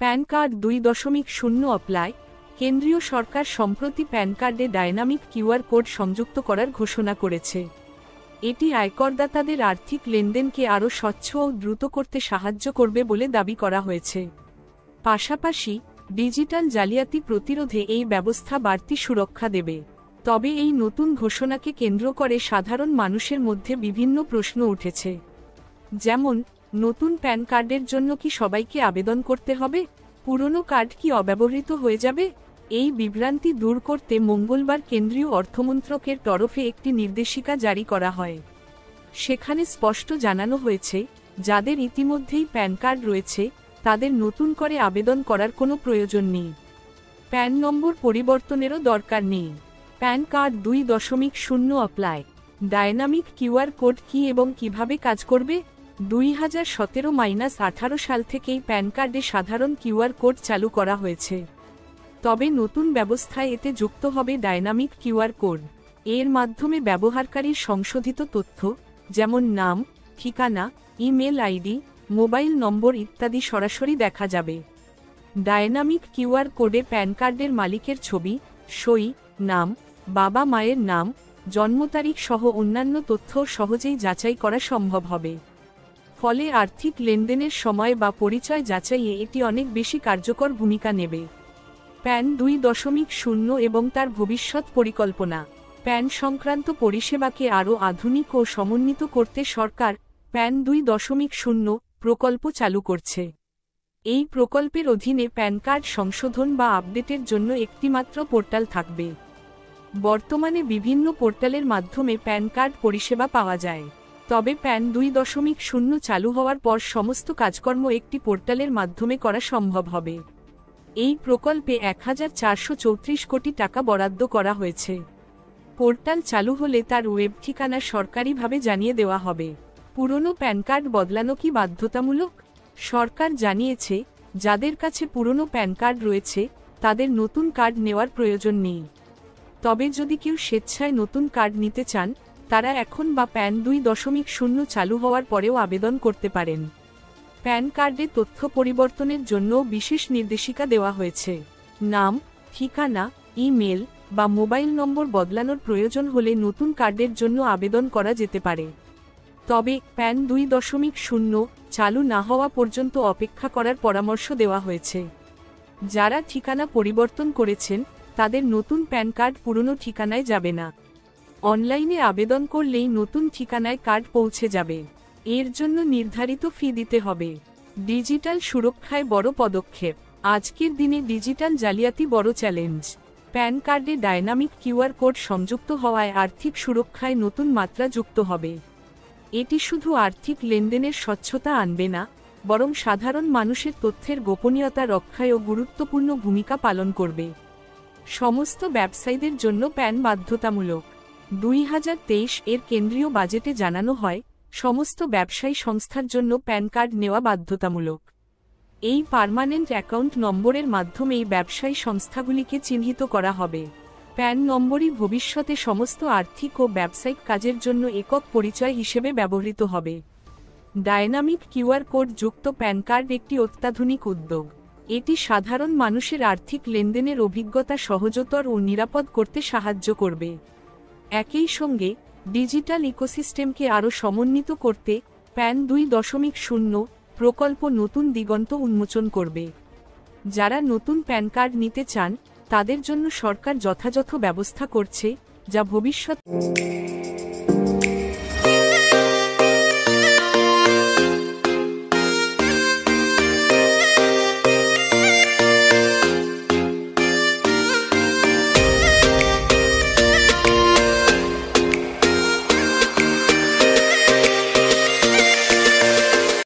Pan card 2.0 apply. কেন্দ্রীয় সরকার সম্প্রতি pan কার্ডে ডায়নামিক কিউআর কোড সংযুক্ত করার ঘোষণা করেছে। এটি আয়করদাতাদের আর্থিক লেনদেনকে আরও স্বচ্ছ ও দ্রুত করতে সাহায্য করবে বলে দাবি করা হয়েছে। পাশাপাশি ডিজিটাল জালিয়াতি প্রতিরোধে এই ব্যবস্থা বাড়তি সুরক্ষা দেবে। তবে এই নতুন ঘোষণাকে কেন্দ্র করে সাধারণ মানুষের মধ্যে বিভিন্ন প্রশ্ন উঠেছে, যেমন নতুন প্যান কার্ডের জন্য কি সবাইকে আবেদন করতে হবে? পুরনো কার্ড কি অব্যবহৃত হয়ে যাবে? এই বিভ্রান্তি দূর করতে মঙ্গলবার কেন্দ্রীয় অর্থমন্ত্রকের তরফে একটি নির্দেশিকা জারি করা হয়। সেখানে স্পষ্ট জানানো হয়েছে, যাদের ইতিমধ্যেই প্যান কার্ড রয়েছে তাদের নতুন করে আবেদন করার কোনো প্রয়োজন নেই। প্যান নম্বর পরিবর্তনেরও দরকার নেই। Pan card 2.0 apply. Dynamic QR code কি এবং কিভাবে কাজ করবে? 2017-18 সাল থেকেই প্যান কার্ডে সাধারণ কিউআর কোড চালু করা হয়েছে। তবে নতুন ব্যবস্থায় এতে যুক্ত হবে ডায়নামিক কিউআর কোড। এর মাধ্যমে ব্যবহারকারীর সংশোধিত তথ্য, যেমন নাম, ঠিকানা, ইমেল আইডি, মোবাইল নম্বর ইত্যাদি সরাসরি দেখা যাবে। ডায়নামিক কিউআর কোডে প্যান কার্ডের মালিকের ছবি, সই, নাম, বাবা মায়ের নাম, জন্ম তারিখ সহ অন্যান্য তথ্য সহজেই যাচাই করা সম্ভব হবে। ফলে আর্থিক লেনদেনের সময় বা পরিচয় যাচাইয়ে এটি অনেক বেশি কার্যকর ভূমিকা নেবে। প্যান 2.0 এবং তার ভবিষ্যৎ পরিকল্পনা। প্যান সংক্রান্ত পরিষেবাকে আরও আধুনিক ও সমন্বিত করতে সরকার প্যান 2.0 প্রকল্প চালু করছে। এই প্রকল্পের অধীনে প্যান কার্ড সংশোধন বা আপডেটের জন্য একটিমাত্র পোর্টাল থাকবে। বর্তমানে বিভিন্ন পোর্টালের মাধ্যমে প্যান কার্ড পরিষেবা পাওয়া যায়। তবে প্যান 2.0 চালু হওয়ার পর সমস্ত কাজকর্ম একটি পোর্টালের মাধ্যমে করা সম্ভব হবে। এই প্রকল্পে 1434 কোটি টাকা বরাদ্দ করা হয়েছে। পোর্টাল চালু হলে তার ওয়েব ঠিকানা সরকারিভাবে জানিয়ে দেওয়া হবে। পুরনো প্যান কার্ড বদলানো কি বাধ্যতামূলক? সরকার জানিয়েছে, যাদের কাছে পুরনো প্যান কার্ড রয়েছে তাদের নতুন কার্ড নেওয়ার প্রয়োজন নেই। তবে যদি কেউ স্বেচ্ছায় নতুন কার্ড নিতে চান, তারা এখন বা প্যান 2.0 চালু হওয়ার পরেও আবেদন করতে পারেন। প্যান কার্ডে তথ্য পরিবর্তনের জন্য বিশেষ নির্দেশিকা দেওয়া হয়েছে। নাম, ঠিকানা, ইমেল বা মোবাইল নম্বর বদলানোর প্রয়োজন হলে নতুন কার্ডের জন্য আবেদন করা যেতে পারে। তবে প্যান 2.0 চালু না হওয়া পর্যন্ত অপেক্ষা করার পরামর্শ দেওয়া হয়েছে। যারা ঠিকানা পরিবর্তন করেছেন তাদের নতুন প্যান কার্ড পুরনো ঠিকানায় যাবে না। অনলাইনে আবেদন করলেই নতুন ঠিকানায় কার্ড পৌঁছে যাবে। এর জন্য নির্ধারিত ফি দিতে হবে। ডিজিটাল সুরক্ষায় বড় পদক্ষেপ। আজকের দিনে ডিজিটাল জালিয়াতি বড় চ্যালেঞ্জ। প্যান কার্ডে ডায়নামিক কিউআর কোড সংযুক্ত হওয়ায় আর্থিক সুরক্ষায় নতুন মাত্রা যুক্ত হবে। এটি শুধু আর্থিক লেনদেনের স্বচ্ছতা আনবে না, বরং সাধারণ মানুষের তথ্যের গোপনীয়তা রক্ষায়ও গুরুত্বপূর্ণ ভূমিকা পালন করবে। সমস্ত ব্যবসায়ীদের জন্য প্যান বাধ্যতামূলক। 2023 এর কেন্দ্রীয় বাজেটে জানানো হয়, সমস্ত ব্যবসায়ী সংস্থার জন্য প্যান কার্ড নেওয়া বাধ্যতামূলক। এই পার্মানেন্ট অ্যাকাউন্ট নম্বরের মাধ্যমেই ব্যবসায়ী সংস্থাগুলিকে চিহ্নিত করা হবে। প্যান নম্বরই ভবিষ্যতে সমস্ত আর্থিক ও ব্যবসায়িক কাজের জন্য একক পরিচয় হিসেবে ব্যবহৃত হবে। ডায়নামিক কিউআর কোড যুক্ত প্যান কার্ড একটি অত্যাধুনিক উদ্যোগ। এটি সাধারণ মানুষের আর্থিক লেনদেনের অভিজ্ঞতা সহজতর ও নিরাপদ করতে সাহায্য করবে। একই সঙ্গে ডিজিটাল ইকোসিস্টেমকে আরও সমন্বিত করতে প্যান 2.0 প্রকল্প নতুন দিগন্ত উন্মোচন করবে। যারা নতুন প্যান কার্ড নিতে চান তাদের জন্য সরকার যথাযথ ব্যবস্থা করছে, যা ভবিষ্যৎ